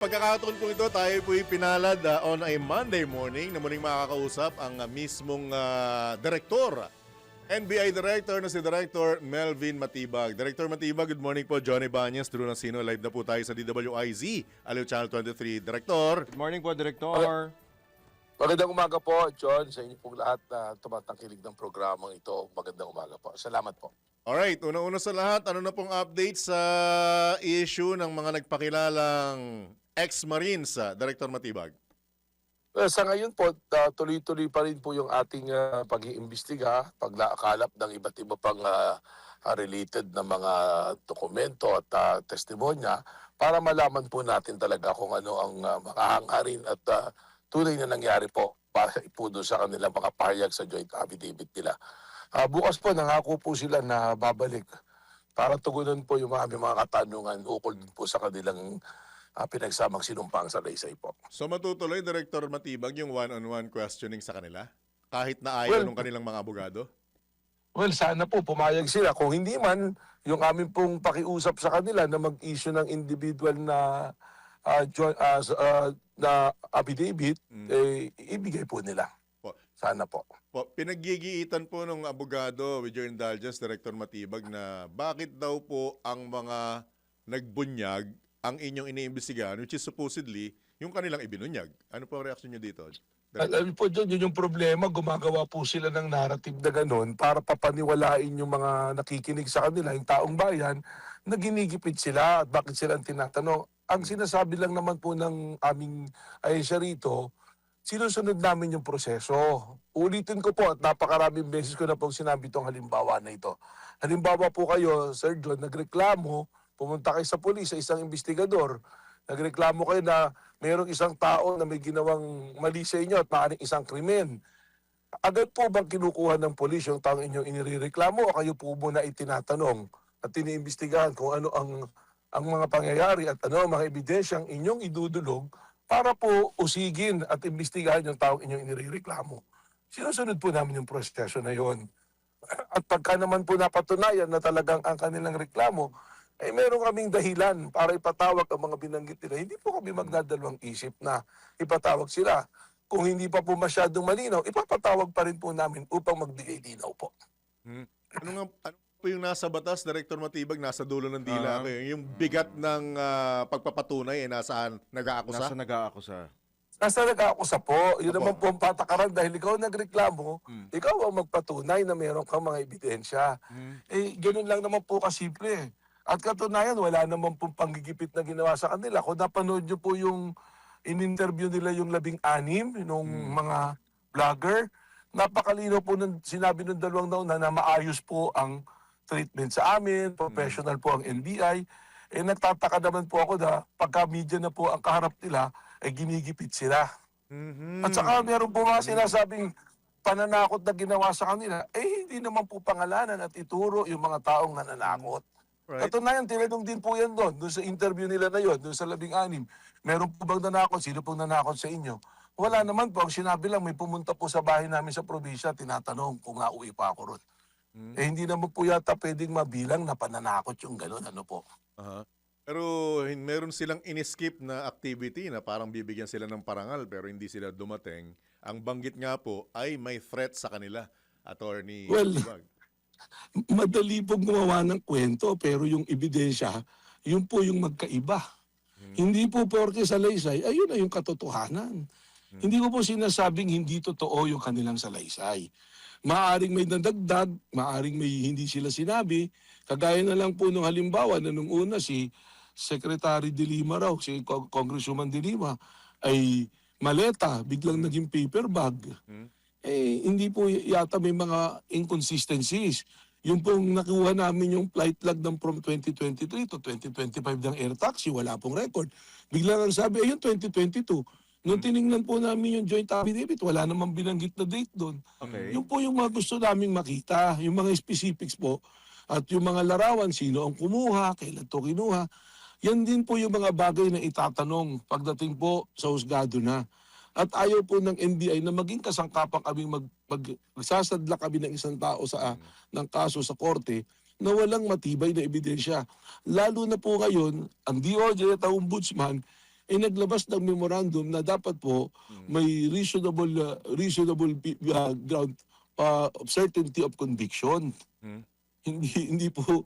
Pagkakataon po ito, tayo po'y pinalad on a Monday morning na muling makakausap ang mismong direktor, NBI Director na si Director Melvin Matibag. Director Matibag, good morning po. Johnny Banyas, Drew Nasino. Live na po tayo sa DWIZ, Aliw Channel 23. Director. Good morning po, Director. Magandang umaga po, John, sa inyo pong lahat na tumatangkilig ng programang ito. Magandang umaga po. Salamat po. Alright, una-una sa lahat, ano na pong update sa issue ng mga nagpakilalang ex-Marines, Director Matibag? Sa ngayon po, tuloy-tuloy pa rin po yung ating pag-iimbestiga, paglakalap ng iba't iba pang related na mga dokumento at testimonya para malaman po natin talaga kung ano ang mga hangarin at tunay na nangyari po para ipudo sa kanilang mga pahayag sa joint affidavit nila. Bukas po, nangako po sila na babalik para tugunan po yung mga katanungan ukol po sa kanilang pinagsamang sinumpang sa laysay po. So matutuloy, Director Matibag, yung one-on-one questioning sa kanila? Kahit na ayaw ng kanilang mga abogado? Well, sana po pumayag sila. Kung hindi man, yung amin pong pakiusap sa kanila na mag-issue ng individual na na affidavit, ibigay po nila. Po. Sana po. Pinaggigiitan po ng abogado, with your indulgence, Director Matibag, na bakit daw po ang mga nagbunyag ang inyong iniimbestigahan, which is supposedly yung kanilang ibinunyag. Ano po ang reaksyon nyo dito? Alam po dyan, yun yung problema. Gumagawa po sila ng narrative na ganun para papaniwalain yung mga nakikinig sa kanila, yung taong bayan, na ginigipit sila at bakit sila ang tinatanong. Ang sinasabi lang naman po ng aming ahensya rito, sinusunod namin yung proseso. Ulitin ko po at napakaraming beses ko na pong sinabi itong halimbawa na ito. Halimbawa po kayo, Sir John, nagreklamo, pumunta kayo sa pulis, sa isang investigador, nagreklamo kayo na mayroong isang tao na may ginawang mali sa inyo at maaaring isang krimen. Agad po bang kinukuha ng pulis yung taong inyong inireklamo o kayo po muna itinatanong at tiniimbestigahan kung ano ang mga pangyayari at ano ang mga ebidensyang inyong idudulog para po usigin at imbestigahan yung taong inyong inireklamo. Sinusunod po namin yung proseso na yon. At pagka naman po napatunayan na talagang ang kanilang reklamo, ay meron kaming dahilan para ipatawag ang mga binanggit nila. Hindi po kami magdadalawang isip na ipatawag sila. Kung hindi pa po masyadong malinaw, ipapatawag pa rin po namin upang magbigay linaw po. Ano po yung nasa batas, Director Matibag, nasa dulo ng dila? Yung bigat ng pagpapatunay, nasaan nag-aakusa? Nasa nag-aakusa. Nasa nag-aakusa po. Yun naman po ang patakaran dahil ikaw nagreklamo, ikaw ang magpatunay na meron kang mga ebidensya. Ganun lang naman po kasimple. At katunayan, wala naman pong panggigipit na ginawa sa kanila. Kung napanood nyo po yung in-interview nila yung 16 nung mga vlogger, napakalino po nung sinabi ng dalawang nauna na maayos po ang treatment sa amin, professional po ang NBI. Nagtataka naman po ako na pagka media na po ang kaharap nila, ginigipit sila. At saka meron po mga sinasabing pananakot na ginawa sa kanila, hindi naman po pangalanan at ituro yung mga taong nananakot. Right. Katunayan, tinanong din po yan doon sa interview nila na yon, doon sa 16. Meron po bang nanakot? Sino pong nanakot sa inyo? Wala naman po. Ang sinabi lang, may pumunta po sa bahay namin sa probinsya, tinatanong kung nauwi pa ako ron. Hindi naman po yata pwedeng mabilang na pananakot yung gano'n. Ano po? Pero meron silang in-skip na activity na parang bibigyan sila ng parangal pero hindi sila dumating. Ang banggit nga po ay may threat sa kanila, Attorney Matibag. Madali pong gumawa ng kwento pero yung ebidensya, yun po yung magkaiba. Hindi po porke sa laysay, ayun na yung katotohanan. Hindi ko po sinasabing hindi totoo yung kanilang salaysay. Maaring may nadagdag, maaring may hindi sila sinabi. Kagaya na lang po nung halimbawa na nung una si Secretary De Lima raw, si Congresswoman De Lima, ay maleta, biglang naging paper bag. Hindi po yata may mga inconsistencies. Yung pong nakuha namin yung flight log ng from 2023 to 2025 ng air taxi, wala pong record. Bigla lang sabi, ayun 2022. Nung tiningnan po namin yung joint affidavit, wala namang binanggit na date doon. Okay. Yung po yung mga gusto naming makita, yung mga specifics po, at yung mga larawan, sino ang kumuha, kailan to kinuha. Yan din po yung mga bagay na itatanong pagdating po sa husgado na. At ayaw po ng NBI na maging kasangkapang kaming magsasadla kami ng isang tao ng kaso sa korte na walang matibay na ebidensya. Lalo na po ngayon, ang DOJ at ang Ombudsman, ay naglabas ng memorandum na dapat po may reasonable ground of certainty of conviction. Hmm. Hindi po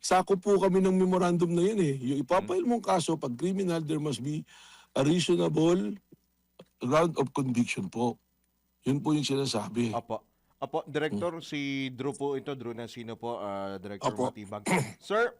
sako po kami ng memorandum na yun eh. Yung ipapail mong kaso pag criminal, there must be a reasonable ground of conviction po. Yun po yung sinasabi. Apo. Apo, Director, si Drew po ito, Drew Nasino po, Director Apo. Matibag. Sir,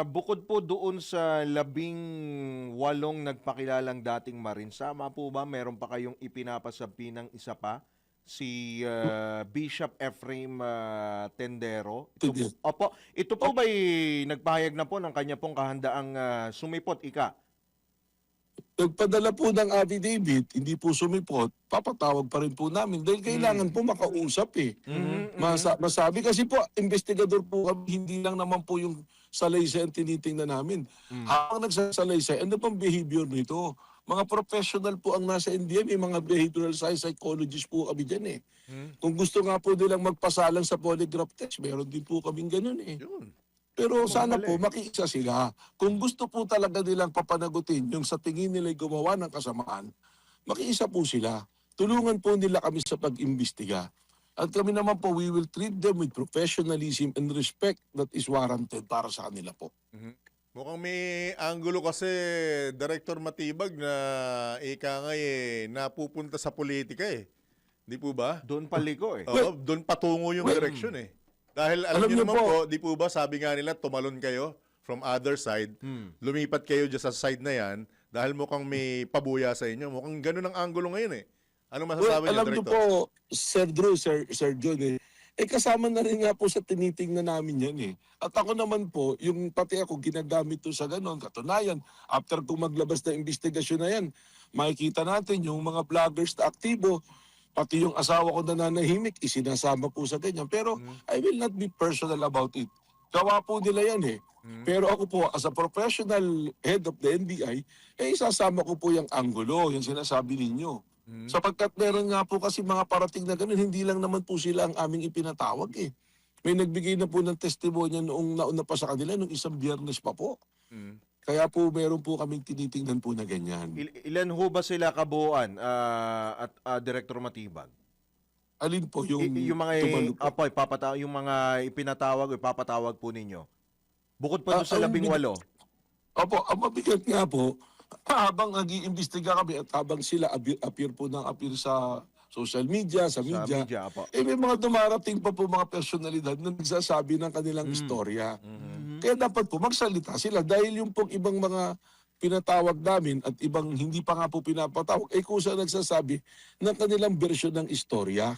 bukod po doon sa 18 nagpakilalang dating Marines, sama po ba meron pa kayong ipinapasabi ng isa pa? Si Bishop Ephraim Tendero. Tendero. Opo, ito po ba'y nagpahayag na po ng kanya pong kahandaang sumipot, ika? Nagpadala po ng affidavit, hindi po sumipot, papatawag pa rin po namin dahil kailangan po makausap eh. Masabi kasi po, investigador po kami, hindi lang naman po yung salaysay ang tinitingnan namin. Habang nagsasalaysay, ano pang behavior nito? Mga professional po ang nasa NBI, may mga behavioral science psychologists po kami dyan eh. Kung gusto nga po nilang magpasalang sa polygraph test, meron din po kaming ganun eh. Yun. Pero sana po makiisa sila. Kung gusto po talaga nilang papanagutin yung sa tingin nila'y gumawa ng kasamaan, makiisa po sila. Tulungan po nila kami sa pag-imbestiga. At kami naman po, we will treat them with professionalism and respect that is warranted para sa kanila po. Mukhang may anggulo kasi, Director Matibag, na ika nga napupunta sa politika eh. Di po ba? Doon paliko eh. Oo, doon patungo yung direction eh. Dahil alam Alam niyo niyo naman po, po, di po ba sabi nga nila, tumalon kayo from other side, lumipat kayo dyan sa side na yan, dahil mukhang may pabuya sa inyo. Mukhang ganun ang anggulo ngayon eh. Ano masasabi niyo, alam niyo Director? po, Sir Drew, Sir John kasama na rin nga po sa tinitingnan namin yan eh. At ako naman po, yung pati ako ginagamit to sa ganon. Katunayan, after kung maglabas na investigasyon na yan, makikita natin yung mga vloggers na aktibo, pati yung asawa ko na nanahimik, isinasama po sa ganyan. Pero I will not be personal about it. Gawa po nila yan eh. Pero ako po, as a professional head of the NBI, isasama ko po yung anggulo, yung sinasabi ninyo. Sapagkat meron nga po kasi mga parating na ganun, hindi lang naman po sila ang aming ipinatawag eh. May nagbigay na po ng testimonya noong nauna pa sa kanila, nung isang Biyernes pa po. Kaya po meron po kaming tinitingnan po na ganyan. Ilan ho ba sila kabuuan at Director Matibag? Alin po yung, Yung mga tumalo po? apo, yung mga ipinatawag o ipapatawag po ninyo. Bukod pa doon sa 18. Opo, ang mabigat nga po, habang nag-iimbestiga kami at habang sila appear po ng appear sa social media, sa media, apo. may mga dumarating pa po mga personalidad na nagsasabi ng kanilang istorya. Kaya dapat po magsalita sila dahil yung pong ibang mga pinatawag namin at ibang hindi pa nga po pinapatawag, kusa nagsasabi ng kanilang version ng istorya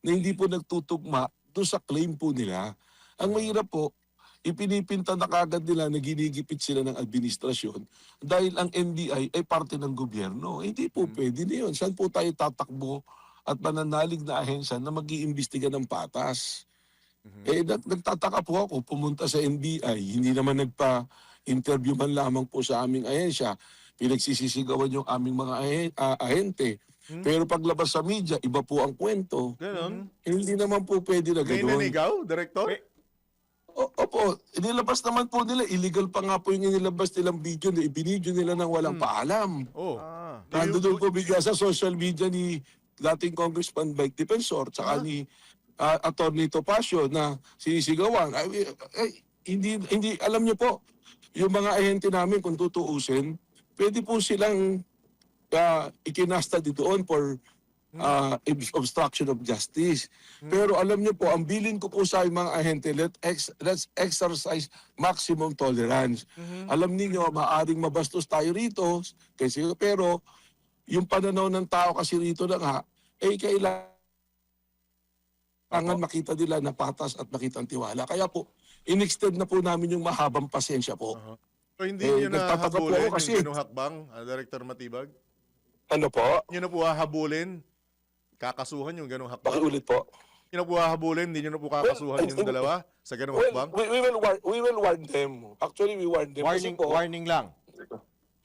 na hindi po nagtutugma doon sa claim po nila. Ang mahirap po, ipinipinta na kagad nila na ginigipit sila ng administrasyon dahil ang NBI ay parte ng gobyerno. Hindi po pwede na yun. Saan po tayo tatakbo at mananalig na ahensya na mag-iimbestiga ng patas? Nagtataka po ako, pumunta sa NBI, hindi naman nagpa-interview man lamang po sa aming ahensya. Pinagsisisigawan yung aming mga ahente. Pero paglabas sa media, iba po ang kwento. Ganon. Hindi naman po pwede na May gano'n. nanigaw, Director? Opo, inilabas naman po nila. Illegal pa nga po yung inilabas nilang video na ibinidyo nila nang walang paalam. Oh. Nandun po bigla sa social media ni dating Congressman Mike Defensor tsaka ni Atty. Topacio na sinisigawan. Hindi, alam niyo po, yung mga ahente namin kung tutuusin, pwede po silang ikinasta doon for obstruction of justice. Pero alam niyo po, ang bilin ko po sa mga ahente, let's exercise maximum tolerance. Alam niyo, maaring mabastos tayo rito, pero yung pananaw ng tao kasi rito na nga, kailangan makita nila na patas at makita ang tiwala. Kaya po, in-extend na po namin yung mahabang pasensya po. So hindi niyo na nagtataka po habulin ako kasi- yung ganung hakbang, Director Matibag? Ano po? Hindi niyo na po hahabulin, kakasuhan yung ganung hakbang? Pakiulit po. Hindi niyo na po hahabulin, hindi niyo na po kakasuhan yung dalawa sa ganung hakbang? We will warn them. Actually, we warn them. Kasi po, Warning lang.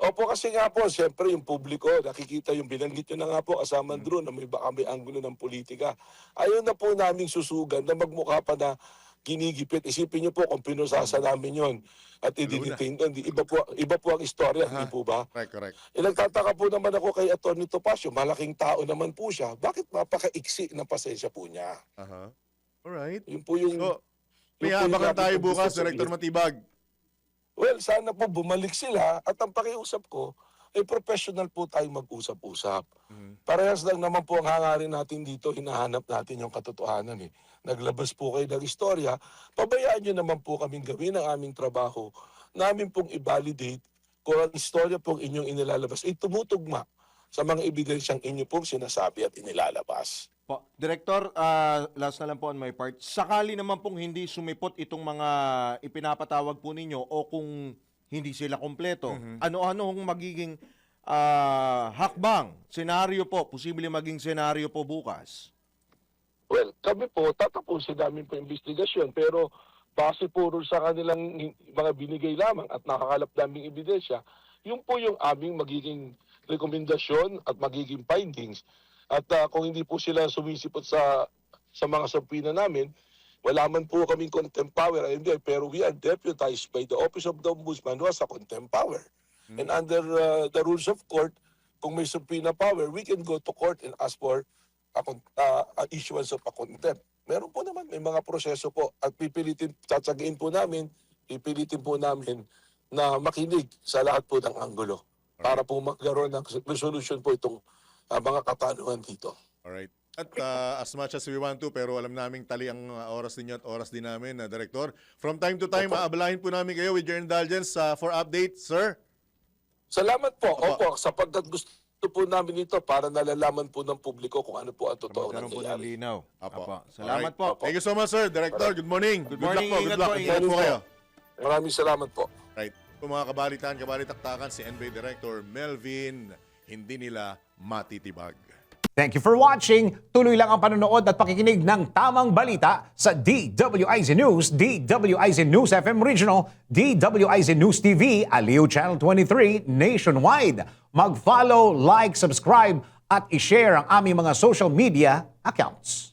opo, kasi nga po, siyempre yung publiko, nakikita yung binanggit nyo na nga po, kasama Drew, na baka may anggulo ng politika. Ayaw na po naming susugan na magmukha pa na ginigipit. Isipin niyo po kung pinusasa namin yon at i-detain doon. Iba po ang istorya, hindi po ba? Correct. Nagtataka po naman ako kay Atty. Topacio, malaking tao naman po siya. Bakit mapaka-iksi ng pasensya po niya? Aha. Alright. Yun po yung... So, yun may po yung habakan dapat tayo kong bukas, gusto Director sabihin. Matibag. Well, sana po bumalik sila at ang pakiusap ko, professional po tayong mag-usap-usap. Parehas lang naman po ang hangarin natin dito, hinahanap natin yung katotohanan eh. Naglabas po kayo ng istorya, pabayaan nyo naman po kaming gawin ang aming trabaho, namin pong i-validate kung ang istorya pong inyong inilalabas ay tumutugma sa mga ebidensyang inyo pong sinasabi at inilalabas. Po, Director, last na lang po on my part. Sakali naman pong hindi sumipot itong mga ipinapatawag po ninyo o kung hindi sila kompleto, ano-ano ang magiging hakbang, senaryo po, posible maging senaryo po bukas? Well, kami po, tatapusin namin po investigasyon, pero base po rin sa kanilang mga binigay lamang at nakakalap naming ebidensya, yun po yung aming magiging rekomendasyon at magiging findings. At kung hindi po sila sumisipot sa mga sampina namin, wala man po kaming contempt power, pero we are deputized by the Office of the Ombudsman who has a contempt power. And under the rules of court, kung may subpoena power, we can go to court and ask for a issuance of a contempt. Meron po naman, may mga proseso po at pipilitin po namin na makinig sa lahat po ng anggulo para po magkaroon ng resolution po itong mga katanungan dito. Alright. At as much as we want to, pero alam naming tali ang oras ninyo at oras din namin, Director. From time to time, aabalahin po namin kayo with your indulgence for update, sir. Salamat po. Opo, sapagkat gusto po namin ito para nalalaman po ng publiko kung ano po ang totoo Magkaroon po ng nangyayari. linaw. Apo. Apo. Salamat Alright. po. Thank you so much, sir. Director, good morning. Good luck morning. po, good Ingat luck. po, Ingat po ingat kayo. Maraming salamat po. Right. Kung mga kabalitan, kabalitaktakan, si NBI Director Melvin, hindi nila matitibag. Thank you for watching. Tuloy lang ang panonood at pakikinig ng tamang balita sa DWIZ News, DWIZ News FM Regional, DWIZ News TV, Aliw Channel 23 nationwide. Mag-follow, like, subscribe at i-share ang aming mga social media accounts.